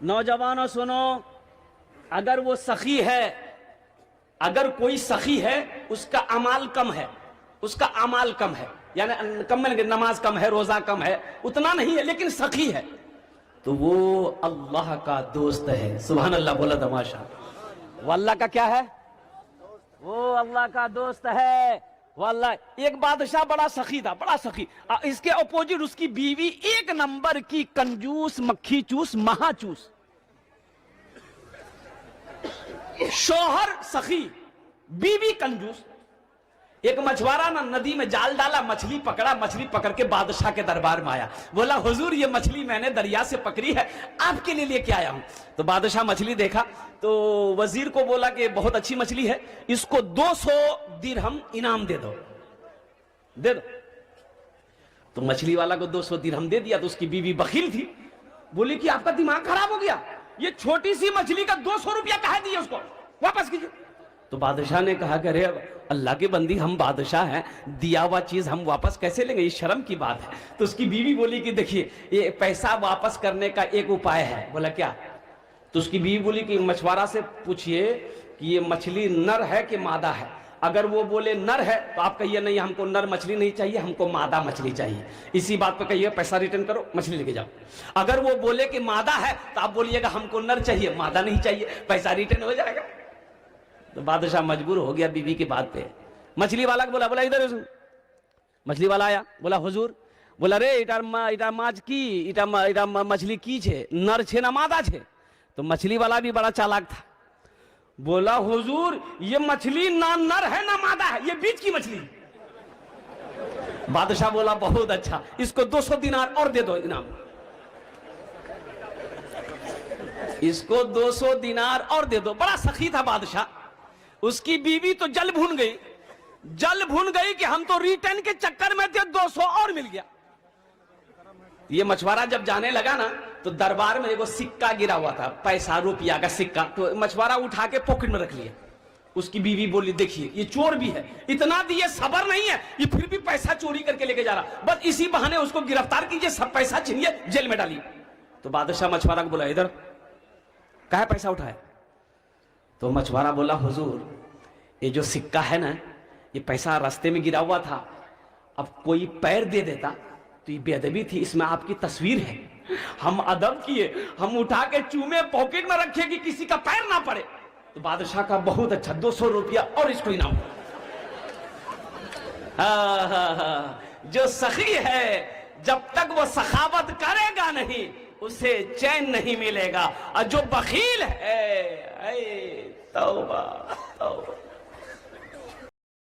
نوجوانوں سنو، اگر وہ سخی ہے، اگر کوئی سخی ہے اس کا اعمال کم ہے، اس کا اعمال کم ہے، یعنی کم میں نماز کم ہے، روزہ کم ہے، اتنا نہیں ہے لیکن سخی ہے، تو وہ اللہ کا دوست ہے۔ سبحان اللہ بولا تماشا، وہ اللہ کا کیا ہے؟ وہ اللہ کا دوست ہے۔ واللہ ایک بادشاہ بڑا سخی تھا، بڑا سخی، اس کے اپوزٹ اس کی بیوی ایک نمبر کی کنجوس، مکھی چوس، مہا چوس۔ شوہر سخی، بیوی کنجوس۔ ایک مچھوارا نا ندی میں جال ڈالا، مچھلی پکڑا، مچھلی پکڑ کے بادشاہ کے دربار میں آیا، بولا حضور یہ مچھلی میں نے دریا سے پکڑی ہے، آپ کے لیے لے کے آیا ہوں۔ تو بادشاہ مچھلی دیکھا تو وزیر کو بولا کہ بہت اچھی مچھلی ہے، اس کو 200 درہم انعام دے دو، دے دو۔ تو مچھلی والا کو 200 درہم دے دیا، تو اس کی بیوی بخیل تھی، بولی کہ آپ کا دماغ خراب ہو گیا، یہ چھوٹی سی مچھلی کا 200 روپیہ کہے دیے، اس کو واپس کیجئے۔ تو بادشاہ نے کہا کہ ارے اللہ کے بندی، ہم بادشاہ ہیں، دیا ہوا چیز ہم واپس کیسے لیں گے، یہ شرم کی بات ہے۔ تو اس کی بیوی بولی کہ دیکھیے یہ پیسہ واپس کرنے کا ایک اپائے ہے۔ بولا کیا؟ تو اس کی بیوی بولی کہ مچھوارا سے پوچھئے کہ یہ مچھلی نر ہے کہ مادہ ہے، اگر وہ بولے نر ہے تو آپ کہیے نہیں ہم کو نر مچھلی نہیں چاہیے، ہم کو مادہ مچھلی چاہیے، اسی بات پہ کہیے پیسہ ریٹرن کرو، مچھلی لے کے جاؤ۔ اگر وہ بولے کہ مادہ ہے تو آپ بولیے گا ہم کو نر چاہیے، مادہ نہیں چاہیے، پیسہ ریٹرن ہو جائے گا۔ تو بادشاہ مجبور ہو گیا بیوی کی بات پہ۔ مچھلی والا کو بولا ادھر، مچھلی والا آیا، بولا حضور، بولا رے اٹا ماچ کی اٹا مچھلی کی چھے، نر چھے نہ مادہ چھے؟ تو مچھلی والا بھی بڑا چالاک تھا، بولا حضور یہ مچھلی نہ نر ہے نہ مادہ ہے، یہ بیچ کی مچھلی۔ بادشاہ بولا بہت اچھا، اس کو 200 دینار اور دے دو انعام، اس کو 200 دینار اور دے دو۔ بڑا سخی تھا بادشاہ۔ اس کی بیوی تو جل بھون گئی کہ ہم تو ریٹرن کے چکر میں تھے، 200 اور مل گیا۔ یہ مچھوارا جب جانے لگا نا تو دربار میں ایک سکہ گرا ہوا تھا، پیسہ روپیہ کا سکہ، تو مچھوارا اٹھا کے پاکٹ میں رکھ لیا۔ اس کی بیوی بولی دیکھیے یہ چور بھی ہے، اتنا دیے صبر نہیں ہے، یہ پھر بھی پیسہ چوری کر کے لے کے جا رہا، بس اسی بہانے اس کو گرفتار کیجئے، سب پیسہ چھینیے، جیل میں ڈالیے۔ تو بادشاہ مچھوارا کو بولا ادھر، کہاں پیسہ اٹھائے؟ تو مچھوارا بولا حضور یہ جو سکہ ہے نا، یہ پیسہ راستے میں گرا ہوا تھا، اب کوئی پیر دے دیتا تو یہ بے ادبی تھی، اس میں آپ کی تصویر ہے، ہم ادب کیے، ہم اٹھا کے چومے پاکٹ میں رکھے کہ کسی کا پیر نہ پڑے۔ تو بادشاہ کا بہت اچھا، 200 روپیہ اور اس کو انعام۔ جو سخی ہے جب تک وہ سخاوت کرے گا نہیں اسے چین نہیں ملے گا، اور جو بخیل ہے اے توبہ